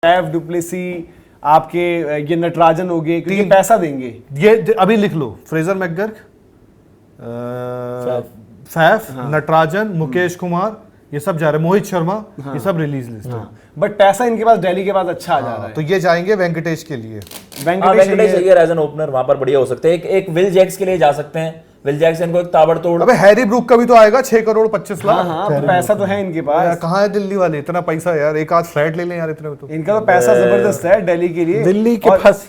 Faf du Plessis आपके ये नटराजन हो गए क्योंकि पैसा देंगे। ये अभी लिख लो, फ्रेजर मैकगर्ग, फैफ, नटराजन, मुकेश कुमार, ये सब जा रहे हैं, मोहित शर्मा, ये सब रिलीज लिस्ट है। बट पैसा इनके पास दिल्ली के पास अच्छा आ जा रहा है, तो ये जाएंगे वेंकटेश के लिए। Venkatesh Iyer as an opener वहां पर बढ़िया हो सकते हैं। एक विल जैक्स के लिए जा सकते हैं, विल जैक्स इनको एक ताबड़तोड़। अबे हैरी ब्रूक का भी तो आएगा 6 करोड़ 25 लाख। हाँ, तो पैसा तो है इनके पास। कहाँ है दिल्ली वाले, इतना पैसा यार, एक आध फ्लैट ले लें यार इतने में तो। इनका तो पैसा जबरदस्त है दिल्ली के लिए। दिल्ली के पास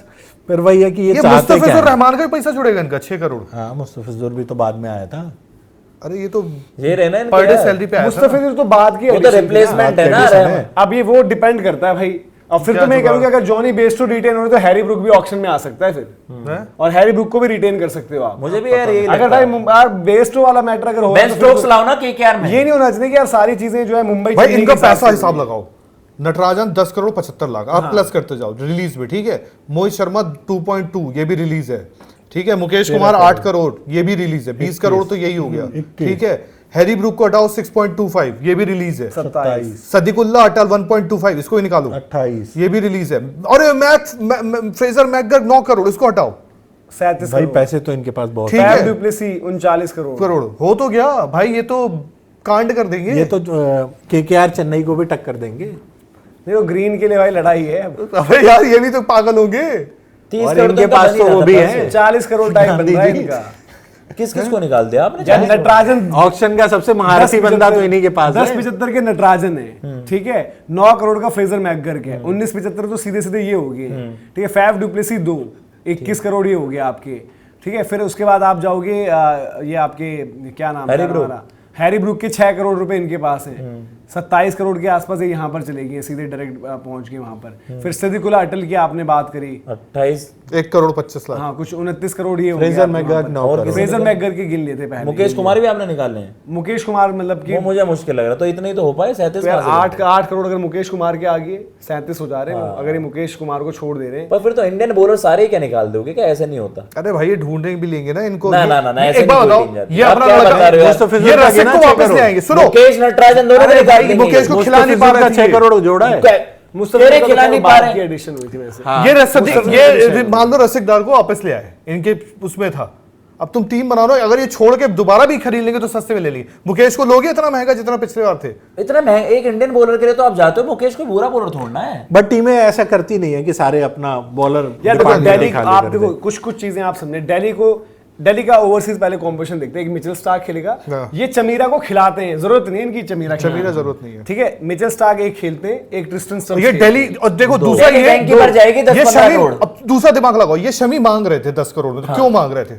फिर वही है कि ये मुस्तफिजुर रहमान का भी पैसा जुड़ेगा इनका 6 करोड़। हाँ, मुस्तफिजुर भी तो बाद में आया था। अरे ये तो ये रहना है पर डे सैलरी पे आया था। मुस्तफिजुर तो बाद की वो तो रिप्लेसमेंट है ना। अब ये वो डिपेंड करता है भाई। और फिर तो मैं कहूंगा अगर जॉनी बेस्टो रिटेन हो तो हैरी ब्रूक भी ऑक्शन में आ सकता है फिर, और हैरी ब्रूक को भी रिटेन कर सकते हो आप। मुझे भी यार यही अगर भाई यार बेस्टो वाला मैटर अगर हो बेन स्टोक्स लाओ ना केकेआर में। ये नहीं होना चाहिए कि यार सारी चीजें जो है मुंबई भाई इनका पैसा हिसाब लगाओ। नटराजन 10 करोड़ 75 लाख, आप प्लस करते जाओ रिलीज में, ठीक है। मोहित शर्मा 2.2, ये भी रिलीज है, ठीक है। मुकेश कुमार 8 करोड़, ये भी रिलीज है। 20 करोड़ तो यही हो गया, ठीक है। हैरी ब्रूक को हटाओ 6.25, ये भी रिलीज है। 27 सदीकुल्ला अटल 1.25, इसको ही निकालो 28, ये भी रिलीज है। और फ्रेजर मैकगर्ग 9 करोड़, इसको हटाओ 37 भाई पैसे तो इनके पास बहुत ठीक है। है। डुप्लेसी 39 करोड़ हो तो गया भाई, ये तो कांड कर देंगे। ये तो केकेआर चेन्नई को भी टक्कर देंगे। देखो ग्रीन के लिए भाई लड़ाई है। अबे यार ये भी तो पागल होंगे। 30 और करोड़ इनके पास तो वो भी है 40 करोड़ टाइप बन रहा है इनका। किस किस को निकाल दिया आपने? नटराजन ऑक्शन का सबसे महारथी बंदा तो इन्हीं के पास है। 10.75 के नटराजन है, ठीक है। 9 करोड़ का फ्रेजर मैकगर्ग है। 19.75 तो सीधे सीधे ये हो गए, ठीक है। फैफ डुप्लेसी 2, 21 करोड़ ये हो गया आपके, ठीक है। फिर उसके बाद आप जाओगे ये आपके क्या नाम है, हैरी ब्रूक के 6 करोड़ रुपए इनके पास है। 27 करोड़ के आसपास ये यहाँ पर चलेगी, सीधे डायरेक्ट पहुंच गए वहां पर। फिर सदीकुल्ला अटल की आपने बात करी 28, 1 करोड़ 25 लाख। हाँ, कुछ 29 करोड़ ये हो फ्रेजर गया मैकगर्ग 9 करोड़। फ्रेजर मैकगर्ग के गिन लेते पहले। मुकेश कुमार भी आपने निकालने हैं। मुकेश कुमार मतलब कि वो मुझे मुश्किल लग रहा, तो इतने ही तो हो पाए। 37 यार 8 करोड़ अगर मुकेश कुमार के आगे 37 हो जा रहे हैं। अगर ये मुकेश कुमार को छोड़ दे रहे हैं, पर फिर तो इंडियन बॉलर सारे क्या निकाल दोगे क्या? ऐसा नहीं होता। अरे भाई ये ढूंढने भी लेंगे ना इनको। ना ना ना, ऐसे एक बार नहीं बताओ, कोई नहीं ये जाती। अपना आप क्या बता रहे हो? मुस्तफिजुर ये का रसिक गिना को 6 वापस करोड़। ले आएंगे। सुनो, मुकेश नटराजन दोनों अरे ने निकाल भाई देंगे। मुकेश को खिला नहीं पा मुस्तफिजुर का रहे 6 करोड़ जोड़ा है। मुस्तफिजुर को खिला नहीं पा रहे। की एडिशन हुई थी वैसे। ये मान लो रसिकदार को वापस ले आए, इनके उसमें था। अब तुम टीम बना लो, अगर ये छोड़ के दोबारा भी खरीद लेंगे तो सस्ते में ले लेंगे। मुकेश को लोगे इतना महंगा जितना पिछले बार थे? इतना महंगा एक इंडियन बॉलर के लिए तो आप जाते हो। मुकेश को बुरा बॉलर छोड़ना है। बट टीमें ऐसा करती नहीं है कि सारे अपना बॉलर यार देखो दिल्ली, आप देखो कुछ चीजें आप समझे। दिल्ली का ओवरसीज पहले कॉम्पिटिशन देखते हैं। एक मिचेल स्टार्क खेलेगा, ये चमीरा को खिलाते हैं, जरूरत नहीं है इनकी चमीरा जरूरत नहीं है, ठीक है। मिचेल स्टार्क एक खेलते हैं, एक ट्रिस्टन स्टम्स ये दिल्ली। और देखो दूसरा ये बैंक पर जाएगी 10-15 करोड़। अब दूसरा दिमाग लगाओ, ये शमी मांग रहे थे 10 करोड़ में, तो क्यों मांग रहे थे?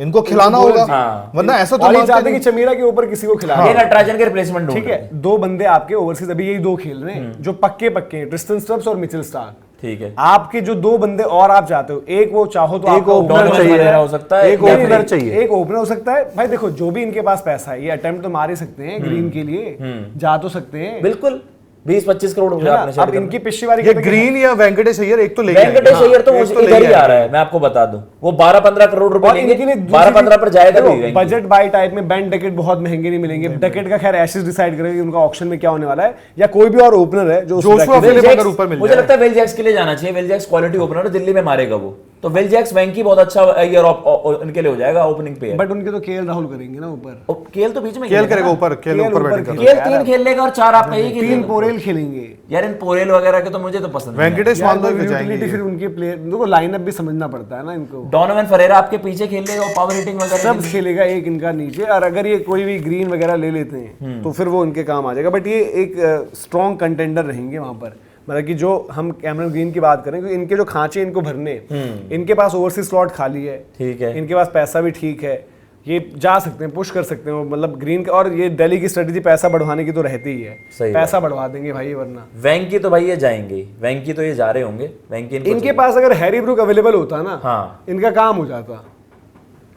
इनको खिलाना होगा, वरना ऐसा तो नहीं चाहते कि चमीरा के ऊपर किसी को खिला। ये नटराजन के रिप्लेसमेंट, ठीक है। 2 बंदे आपके ओवरसीज अभी यही 2 खेल रहे हैं जो पक्के हैं, ट्रिस्टन स्टम्स और मिचेल स्टार्क, ठीक है। आपके जो 2 बंदे और आप चाहते हो, एक वो चाहो तो एक ओपनर चाहिए हो सकता है, एक ओपनर चाहिए, एक ओपनर हो सकता है। भाई देखो जो भी इनके पास पैसा है, ये अटेम्प्ट तो मार ही सकते हैं ग्रीन के लिए, जा तो सकते हैं बिल्कुल। 20-25 करोड़ हो गया आपने। अब इनकी पिछली बारी ये ग्रीन या वेंकटेश अय्यर एक तो ले वेंकटेश अय्यर तो इधर ही आ रहा है, मैं आपको बता दूं। वो 12-15 करोड़ रुपए लेंगे, 12-15 पर जाएगा भी। बजट बाय टाइप में बेन डकेट बहुत महंगे नहीं मिलेंगे। डकेट का खैर एशेस डिसाइड करेंगे उनका ऑक्शन में क्या होने वाला है, या कोई भी और ओपनर है जो मुझे लगता है विल जैक्स के लिए जाना चाहिए। विल जैक्स क्वालिटी ओपनर है, दिल्ली में मारेगा वो, तो विल जैक्स वेंकी बहुत अच्छा ईयर इनके लिए हो जाएगा ओपनिंग पे। बट उनके तो केएल राहुल करेंगे ना ऊपर। केएल तो बीच में केएल करेगा ऊपर, केएल ऊपर बैटिंग करेगा। केएल 3 खेल लेगा और 4 आपका ही खेलेगा। 3 पोरेल खेलेंगे यार। इन पोरेल वगैरह के तो मुझे तो पसंद नहीं। वेंकटेश मान लो कि यूटिलिटी फिर उनके प्लेयर, देखो लाइनअप भी समझना पड़ता है ना इनको। डोनोवन फरेरा आपके पीछे खेल लेगा, पावर हिटिंग वगैरह सब खेलेगा, एक इनका नीचे। और अगर ये कोई भी ग्रीन वगैरह ले लेते हैं तो फिर वो उनके काम आ जाएगा। बट ये एक स्ट्रॉन्ग कंटेंडर रहेंगे वहां पर। मतलब कि जो हम कैमरन ग्रीन की बात करें, क्योंकि इनके जो खांचे इनको भरने, इनके पास ओवरसीज स्लॉट खाली है, ठीक है। इनके पास पैसा भी ठीक है, ये जा सकते हैं, पुश कर सकते हैं मतलब ग्रीन का। और ये दिल्ली की स्ट्रेटजी पैसा बढ़वाने की तो रहती ही है, पैसा बढ़वा देंगे भाई वरना। वेंकी तो भाई ये जाएंगे, वेंकी तो ये जा रहे होंगे। वेंकी इनके पास अगर हैरी ब्रूक अवेलेबल होता ना, हाँ, इनका काम हो जाता।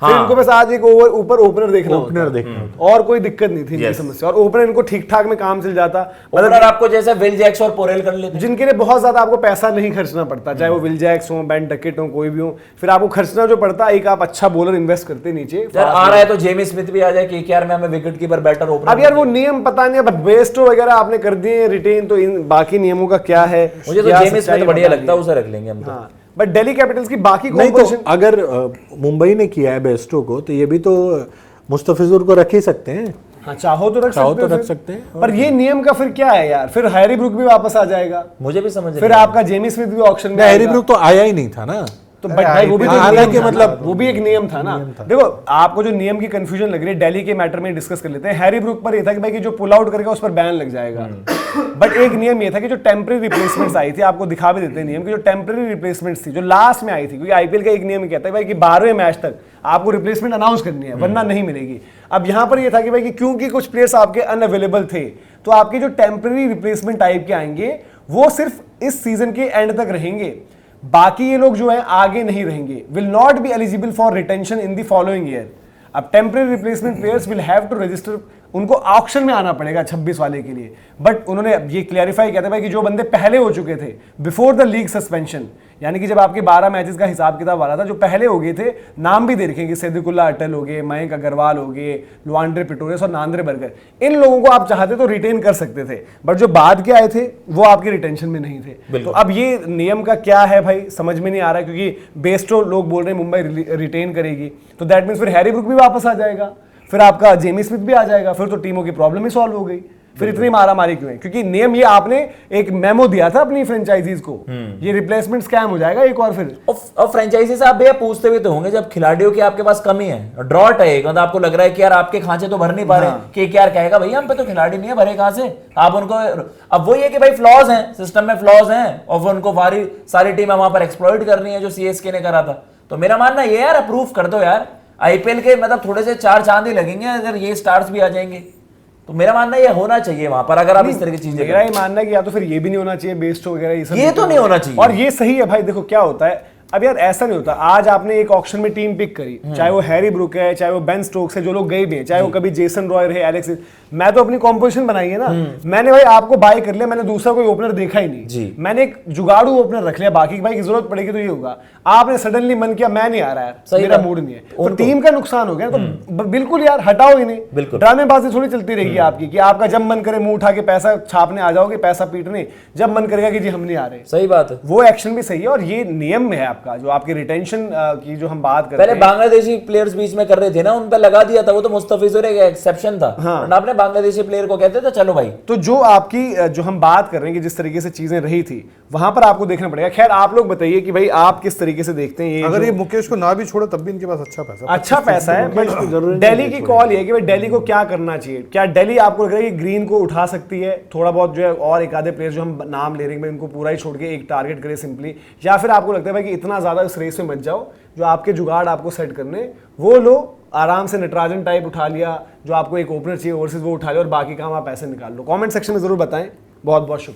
फिर इनको बस आज एक ओवर ऊपर ओपनर देखना ओपनर होता। देखना और कोई दिक्कत नहीं थी इनकी समस्या, और ओपनर इनको ठीक ठाक में काम चल जाता। ओपनर आपको जैसे विल जैक्स और पोरेल कर लेते हैं। जिनके लिए बहुत ज्यादा आपको पैसा नहीं खर्चना पड़ता, चाहे वो विल जैक्स हो, बेन डकेट हो, कोई भी हो, फिर आपको खर्चना जो पड़ता है, एक आप अच्छा बॉलर इन्वेस्ट करते नीचे। यार आ रहा है तो जेमी स्मिथ भी आ जाए केकेआर में, हमें विकेट कीपर बैटर ओपनर। अब यार वो नियम पता नहीं, अब बेस्टो वगैरह आपने कर दिए रिटेन, तो इन बाकी नियमों का क्या है? मुझे तो जेमी स्मिथ बढ़िया लगता है, उसे रख लेंगे हम तो। हाँ, बट दिल्ली कैपिटल्स की बाकी नहीं तो कॉम्पोजिशन, अगर मुंबई ने किया है बेस्टो को, तो ये भी तो मुस्तफिजुर को रख ही सकते हैं। हाँ चाहो तो रख चाहो सकते तो हो रख फिर। सकते हैं। पर ये नियम का फिर क्या है यार? फिर हैरी ब्रुक भी वापस आ जाएगा, मुझे भी समझ फिर नहीं आपका जेमी स्मिथ भी ऑक्शन में हैरी आएगा। ब्रुक तो आया ही नहीं था ना। तो बट भाई वो भी तो एक हालांकि नियम था मतलब ना, वो भी एक नियम था ना। देखो आपको जो नियम की कंफ्यूजन लग रही है, दिल्ली के मैटर में डिस्कस कर लेते हैं। हैरी ब्रुक पर ये था कि भाई कि जो पुल आउट करेगा उस पर बैन लग जाएगा, बट एक नियम ये था कि जो टेम्परेरी रिप्लेसमेंट्स आई थी, आपको दिखा भी देते हैं नियम की, जो टेम्परेरी रिप्लेसमेंट्स थी जो लास्ट में आई थी, क्योंकि आईपीएल का एक नियम कहता है भाई कि 12वें मैच तक आपको रिप्लेसमेंट अनाउंस करनी है, वरना नहीं मिलेगी। अब यहाँ पर ये था कि भाई कि क्योंकि कुछ प्लेयर्स आपके अनअवेलेबल थे, तो आपके जो टेम्परेरी रिप्लेसमेंट टाइप के आएंगे वो सिर्फ इस सीजन के एंड तक रहेंगे, बाकी ये लोग जो है आगे नहीं रहेंगे। Will not be eligible for retention in the following year. अब temporary replacement players will have to register, उनको ऑक्शन में आना पड़ेगा 26 वाले के लिए। बट उन्होंने ये क्लैरिफाई किया था भाई कि जो बंदे पहले हो चुके थे बिफोर द लीग सस्पेंशन, यानी कि जब आपके 12 मैचेस का हिसाब किताब वाला था, जो पहले हो गए थे, नाम भी दे रखेंगे, सिद्दिकुल्ला अटल हो गए, मयंक अग्रवाल हो गए, लुआंड्रे पिटोरियस और नांद्रे बर्गर, इन लोगों को आप चाहते तो रिटेन कर सकते थे, बट जो बाद के आए थे वो आपके रिटेंशन में नहीं थे। तो अब ये नियम का क्या है भाई समझ में नहीं आ रहा है, क्योंकि बेस्टो लोग बोल रहे हैं मुंबई रिटेन करेगी, तो दैट मीन्स फिर हैरी ब्रुक भी वापस आ जाएगा, फिर आपका जेमी स्मिथ भी आ जाएगा, फिर तो टीमों की प्रॉब्लम ही सॉल्व हो गई। फिर इतनी मारामारी क्यों है? क्योंकि नियम ये आपने एक मेमो दिया था अपनी फ्रेंचाइजीज को, ये रिप्लेसमेंट स्कैम हो जाएगा एक और फिर। और फ्रेंचाइजी से आप भैया पूछते भी तो होंगे, जब खिलाड़ियों की आपके पास कमी है, ड्रॉट है एक, मतलब आपको लग रहा है कि यार आपके खांचे तो भर नहीं पा रहे, केकेआर कहेगा भैया हम पे तो खिलाड़ी नहीं है, भरे कहां से आप उनको। अब वही है कि भाई फ्लॉज हैं, सिस्टम में फ्लॉज हैं, और उनको सारी टीमें वहां पर एक्सप्लॉइट करनी है, जो सीएसके ने करा था। तो मेरा मानना ये यार अप्रूव कर दो यार, आईपीएल के मतलब थोड़े से 4 चांद ही लगेंगे अगर ये स्टार्स भी आ जाएंगे। तो मेरा मानना ये होना चाहिए वहां पर, अगर आप इस तरह की चीजें। मेरा ये मानना है कि या तो फिर ये भी नहीं होना चाहिए बेस्टो वगैरह, ये सब ये तो नहीं होना चाहिए। और ये सही है भाई। देखो क्या होता है, अब यार ऐसा नहीं होता, आज आपने एक ऑक्शन में टीम पिक करी, चाहे वो हैरी ब्रुक है, चाहे वो बेन स्टोक्स है, जो लोग गए भी हैं, चाहे वो कभी जेसन रॉय है, एलेक्स, मैं तो अपनी कॉम्पोजिशन बनाई है ना, मैंने भाई आपको बाय कर लिया, मैंने दूसरा कोई ओपनर देखा ही नहीं, मैंने एक जुगाड़ू ओपनर रख लिया, बाकी भाई की जरूरत पड़ेगी तो ये होगा। आपने सडनली मन किया मैं नहीं आ रहा है, मेरा मूड नहीं है, तो टीम का नुकसान हो गया। तो बिल्कुल यार हटाओ ही नहीं, ड्रामेबाजी थोड़ी चलती रहेगी आपकी, कि आपका जब मन करे मुंह उठा के पैसा छापने आ जाओगे, पैसा पीटने, जब मन करेगा कि जी हम नहीं आ रहे। सही बात है, वो एक्शन भी सही है, और ये नियम में है आपका, जो आपके रिटेंशन की जो हम बात करते पहले हैं। बांग्लादेशी प्लेयर्स बीच में कर रहे थे ना, उन पर लगा दिया था, वो तो मुस्तफिजुर एक एक्सेप्शन था, वरना आपने बांग्लादेशी प्लेयर को कहते थे चलो भाई। तो जो आपकी जो हम बात कर रहे हैं कि जिस तरीके से चीजें रही थी, वहां पर आपको देखना पड़ेगा। खैर आप लोग बताइए कि भाई आप किस तरीके से देखते हैं ये, अगर ये मुकेश को ना भी छोड़े तब भी इनके पास अच्छा पैसा है, बट दिल्ली की कॉल ये है कि भाई दिल्ली को क्या करना चाहिए। क्या दिल्ली आपको लग रहा है कि ग्रीन को उठा सकती है थोड़ा बहुत, जो है और एक आधे प्लेयर जो हम नाम ले रहे हैं इनको पूरा ही छोड़ के एक टारगेट करे सिंपली, या फिर आपको लगता है भाई कि इतना ज्यादा इस रेस में मत जाओ, जो आपके जुगाड़ आपको सेट करने वो लो, आराम से नटराजन टाइप उठा लिया, जो आपको एक ओपनर चाहिए ओवरसीज वो उठा लिया, और बाकी काम आप ऐसे निकाल लो। कमेंट सेक्शन में जरूर बताएं। बहुत बहुत शुक्रिया।